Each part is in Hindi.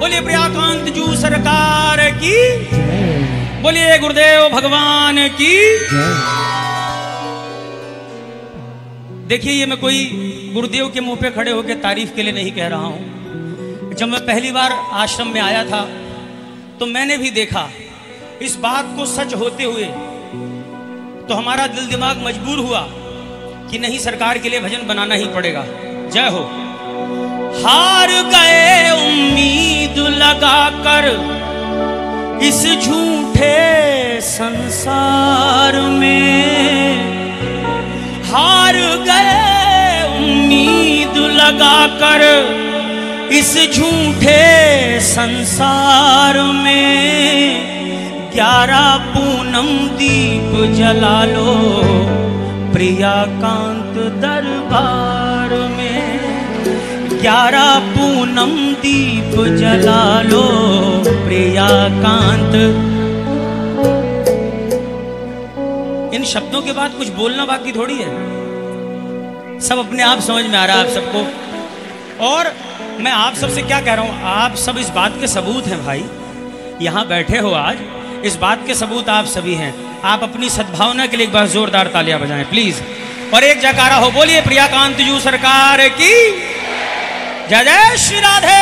बोलिए प्रियाकांत जू सरकार की, बोलिए गुरुदेव भगवान की। देखिए, ये मैं कोई गुरुदेव के मुंह पे खड़े होकर तारीफ के लिए नहीं कह रहा हूं। जब मैं पहली बार आश्रम में आया था तो मैंने भी देखा इस बात को सच होते हुए, तो हमारा दिल दिमाग मजबूर हुआ कि नहीं, सरकार के लिए भजन बनाना ही पड़ेगा। जय हो। हार गए उम्मीद लगाकर इस झूठे संसार में, हार गए उम्मीद लगाकर इस झूठे संसार में। 11 पूनम दीप जला लो प्रियाकांत दरबार में, 11 पूनम दीप जला लो प्रियाकांत। इन शब्दों के बाद कुछ बोलना बाकी थोड़ी है, सब अपने आप समझ में आ रहा है आप सबको। और मैं आप सबसे क्या कह रहा हूं, आप सब इस बात के सबूत हैं भाई, यहां बैठे हो आज, इस बात के सबूत आप सभी हैं। आप अपनी सद्भावना के लिए एक बार जोरदार तालियां बजाएं प्लीज, और एक जयकारा हो, बोलिए प्रियाकांत जू सरकार की जय जय श्री राधे।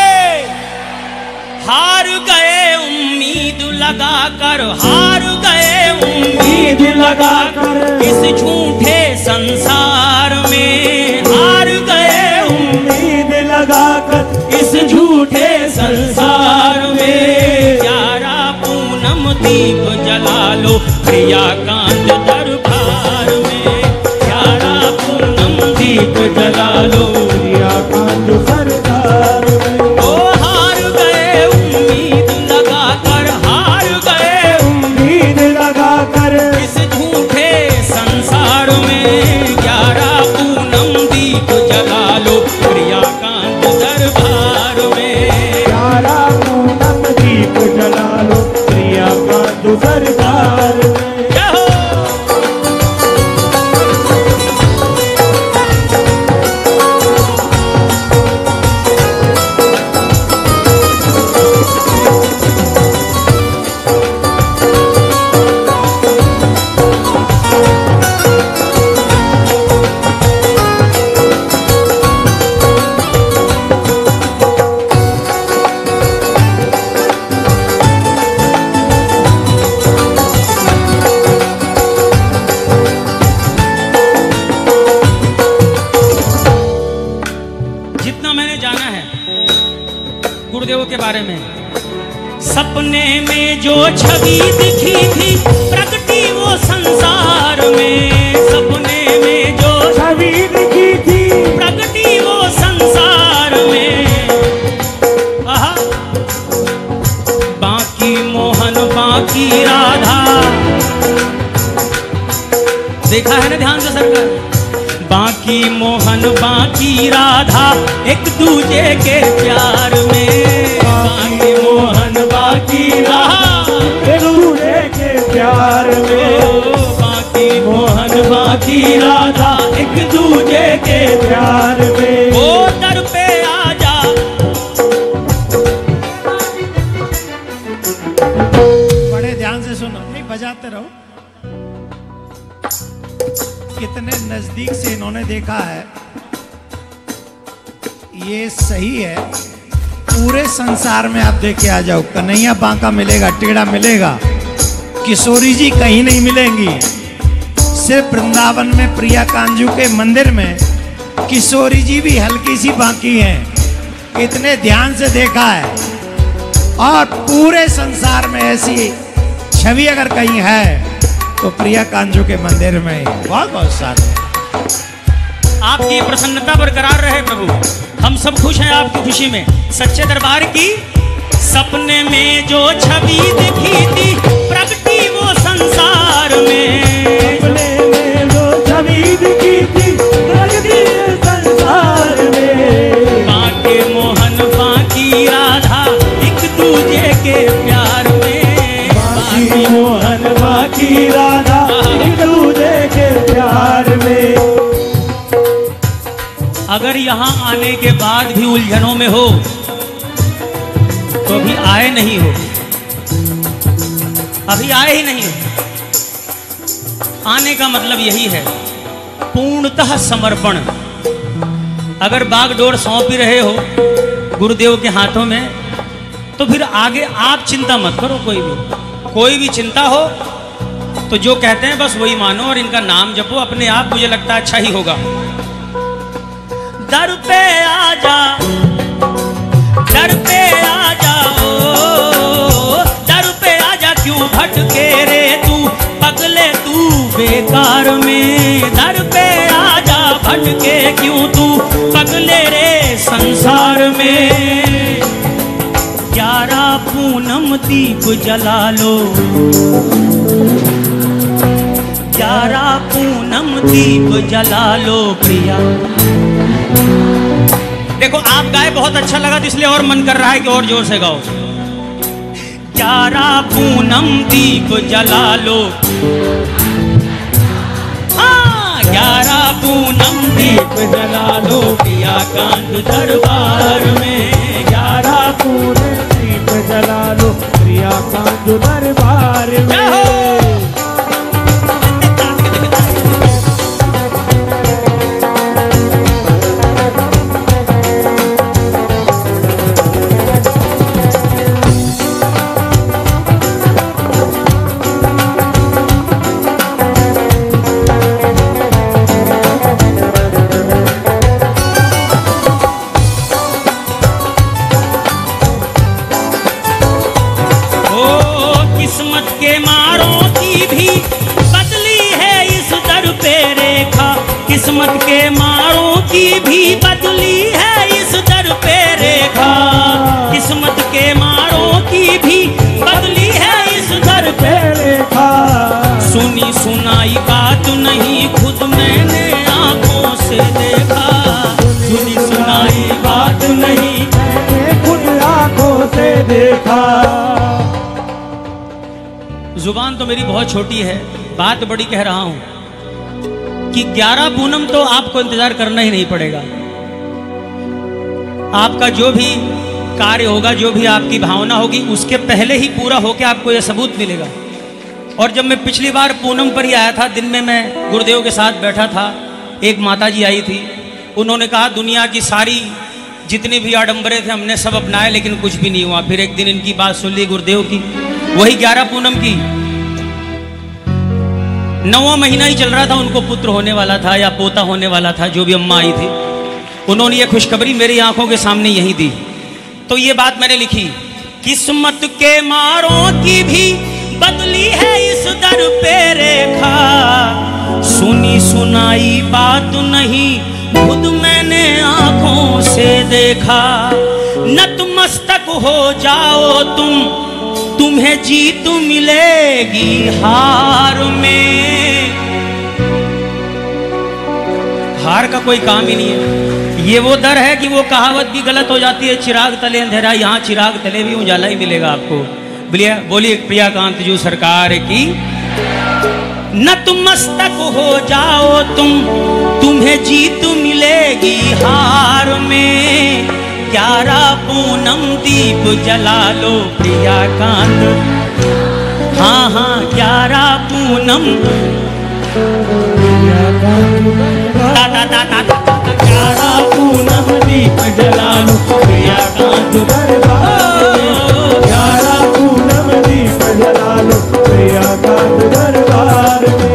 हार गए उम्मीद लगाकर, हार गए उम्मीद लगाकर इस झूठे संसार में, हार गए उम्मीद लगाकर इस झूठे संसार में। 11 पूनम दीप जला लो प्रियाकांत दरबार में, 11 पूनम दीप जला लो प्रियाकांत दरबार में। ओ हार गए उम्मीद लगाकर, हार गए उम्मीद लगाकर इस झूठे संसार में। 11 पूनम दीप जला लो प्रियाकांत दरबार में, 11 पूनम दीप जला लो प्रियाकांत दरबार में। के बारे में, सपने में जो छवि दिखी थी प्रगटी वो संसार में, सपने में जो छवि दिखी थी प्रगटी वो संसार में। आहा, बाकी मोहन बाकी राधा, देखा है ना ध्यान से सरकार, बाकी मोहन बाकी राधा एक दूजे के प्यार में, बाकी मोहन बाकी राधा एक दूजे के प्यार में, बाकी मोहन बाकी राधा एक दूजे के प्यार में। ओ दर पे आजा, बड़े ध्यान से सुनो, नहीं बजाते रहो। कितने नजदीक से इन्होंने देखा है, ये सही है। पूरे संसार में आप देख के आ जाओ, कन्हैया बांका मिलेगा, टेढ़ा मिलेगा, किशोरी जी कहीं नहीं मिलेंगी। सिर्फ वृंदावन में प्रियाकांत जू के मंदिर में किशोरी जी भी हल्की सी बाकी हैं। इतने ध्यान से देखा है, और पूरे संसार में ऐसी छवि अगर कहीं है तो प्रियाकांत जू के मंदिर में बहुत बहुत सारे। आपकी प्रसन्नता बरकरार रहे प्रभु, हम सब खुश हैं आपकी खुशी में। सच्चे दरबार की सपने में जो छवि दिखी थी प्रगटी वो संसार में, सपने में जो छवि दिखी थी प्रगटी संसार में। बाके मोहन बाकी राधा एक दूजे के प्यार में, बाकी मोहन बाकी राधा एक दूजे के प्यार में। अगर यहाँ आने के बाद भी उलझनों में हो तो अभी आए नहीं हो, अभी आए ही नहीं हो। आने का मतलब यही है पूर्णतः समर्पण। अगर बागडोर सौंप ही रहे हो गुरुदेव के हाथों में, तो फिर आगे आप चिंता मत करो। कोई भी चिंता हो तो जो कहते हैं बस वही मानो और इनका नाम जपो, अपने आप मुझे लगता है अच्छा ही होगा। दर पे आजा, दर पे आ जाओ, दर पे आजा, क्यों भटके रे तू पगले तू बेकार में। दर पे आजा, भटके क्यों तू पगले रे संसार में। 11 पूनम दीप जला लो, 11 पूनम दीप जला लो प्रिया। देखो आप गाए बहुत अच्छा लगा, इसलिए और मन कर रहा है कि और जोर से गाओ। 11 पूनम दीप जला लो, हाँ 11 पूनम दीप जला लो प्रिया कांत दरबार में। 11 पूनम दीप जला लो प्रिया कांत दरबार में। किस्मत के मारों की भी बदली है इस दर पे रेखा। किस्मत के मारों की भी बदली है इस दर पे रेखा। सुनी सुनाई बात नहीं खुद मैंने आंखों से देखा। सुनी सुनाई बात नहीं मैंने खुद आंखों से देखा। जुबान तो मेरी बहुत छोटी है, बात बड़ी कह रहा हूं कि 11 पूनम तो आपको इंतजार करना ही नहीं पड़ेगा। आपका जो भी कार्य होगा, जो भी आपकी भावना होगी, उसके पहले ही पूरा होकर आपको यह सबूत मिलेगा। और जब मैं पिछली बार पूनम पर ही आया था, दिन में मैं गुरुदेव के साथ बैठा था, एक माताजी आई थी। उन्होंने कहा दुनिया की सारी जितने भी आडंबरे थे हमने सब अपनाए, लेकिन कुछ भी नहीं हुआ। फिर एक दिन इनकी बात सुन ली गुरुदेव की, वही 11 पूनम की। 9वां महीना ही चल रहा था, उनको पुत्र होने वाला था या पोता होने वाला था, जो भी अम्मा आई थी। उन्होंने ये खुशखबरी मेरी आंखों के सामने यही दी। तो ये बात मैंने लिखी, किस्मत के मारों की भी बदली है इस दर पे रेखा। सुनी सुनाई बात नहीं खुद मैंने आंखों से देखा। नतमस्तक हो जाओ तुम, तुम्हें जीत मिलेगी हार में। हार का कोई काम ही नहीं है। ये वो दर है कि वो कहावत भी गलत हो जाती है, चिराग तले अंधेरा, यहाँ चिराग तले भी उजाला ही मिलेगा आपको। बोलिए प्रियाकांत जी सरकार की। नतमस्तक हो जाओ तुम, तुम्हें जीत मिलेगी हार में। 11 पूनम दीप जला लो प्रियाकांत, हाँ हाँ 11 पूनम 11 पूनम दीप जला लो प्रियाकांत दरबार। 11 पूनम दीप जला लो प्रियाकांत दरबार में।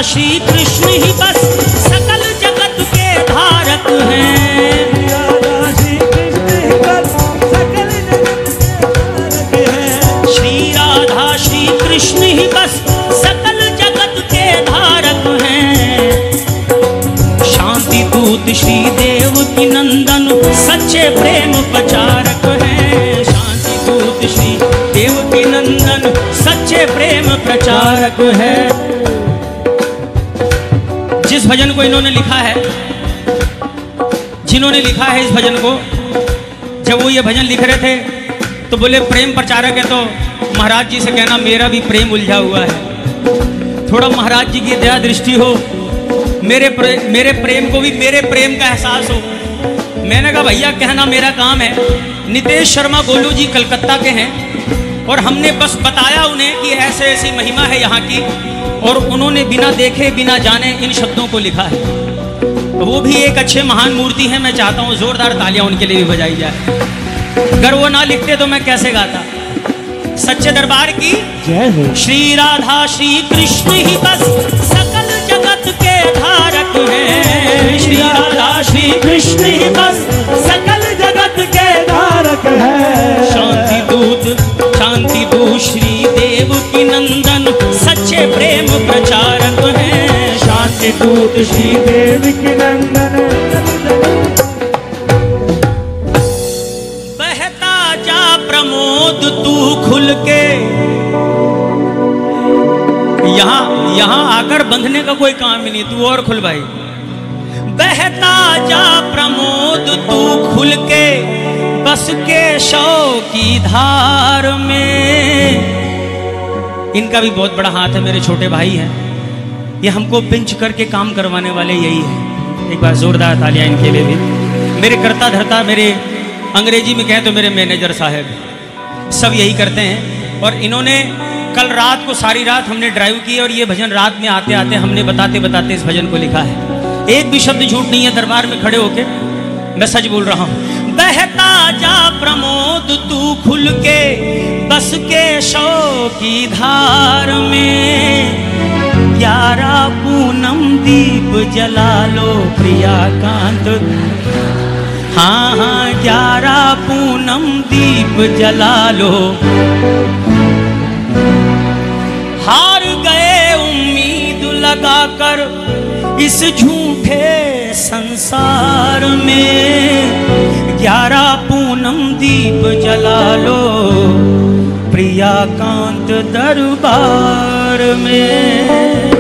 श्री कृष्ण ही बस सकल जगत के धारक हैं। श्री कृष्ण ही बस सकल जगत के धारक हैं। श्री राधा श्री कृष्ण ही बस सकल जगत के धारक हैं। शांति दूत श्री देव की नंदन सच्चे प्रेम प्रचारक हैं। शांति दूत श्री देव की नंदन सच्चे प्रेम प्रचारक है। भजन को इन्होंने लिखा है, जिन्होंने लिखा है इस भजन को, जब वो ये भजन लिख रहे थे तो बोले प्रेम प्रचारक है तो महाराज जी से कहना मेरा भी प्रेम उलझा हुआ है, थोड़ा महाराज जी की दया दृष्टि हो, मेरे प्रेम को भी मेरे प्रेम का एहसास हो। मैंने कहा भैया कहना मेरा काम है। नितेश शर्मा गोलू जी कलकत्ता के हैं और हमने बस बताया उन्हें कि ऐसे ऐसी महिमा है यहाँ की, और उन्होंने बिना देखे बिना जाने इन शब्दों को लिखा है। वो भी एक अच्छे महान मूर्ति है, मैं चाहता हूँ जोरदार तालियां उनके लिए भी बजाई जाए। अगर वो ना लिखते तो मैं कैसे गाता। सच्चे दरबार की जय हो। श्री राधा श्री कृष्ण ही बस सकल जगत के धारक हैं, श्री राधा श्री कृष्ण ही बस सकल जगत के धारक है। शांति दूत श्री देव की नंदन सच्चे प्रेम प्रचारक हैं, शांति दूत श्री देव की नंदन। बहता जा प्रमोद तू खुल के, यहाँ आकर बंधने का कोई काम ही नहीं, तू और खुल भाई। बहता जा प्रमोद तू खुल के, बस के शौ की धार में। इनका भी बहुत बड़ा हाथ है, मेरे छोटे भाई हैं, ये हमको पिंच करके काम करवाने वाले यही है। एक बार जोरदार तालियां इनके लिए भी। मेरे करता धरता, मेरे अंग्रेजी में कहें तो मेरे मैनेजर साहब सब यही करते हैं। और इन्होंने कल रात को सारी रात हमने ड्राइव की और ये भजन रात में आते आते हमने बताते बताते इस भजन को लिखा है। एक भी शब्द झूठ नहीं है, दरबार में खड़े होके मैं सच बोल रहा हूँ। बहता जा प्रमोद तू खुल के, बस के शौ की धार में। 11 पूनम दीप जला लो प्रिया कांत, हाँ 11 पूनम दीप जला लो। हार गए उम्मीद लगाकर इस झूठे संसार में। 11 पूनम दीप जला लो प्रिया कांत दरबार में।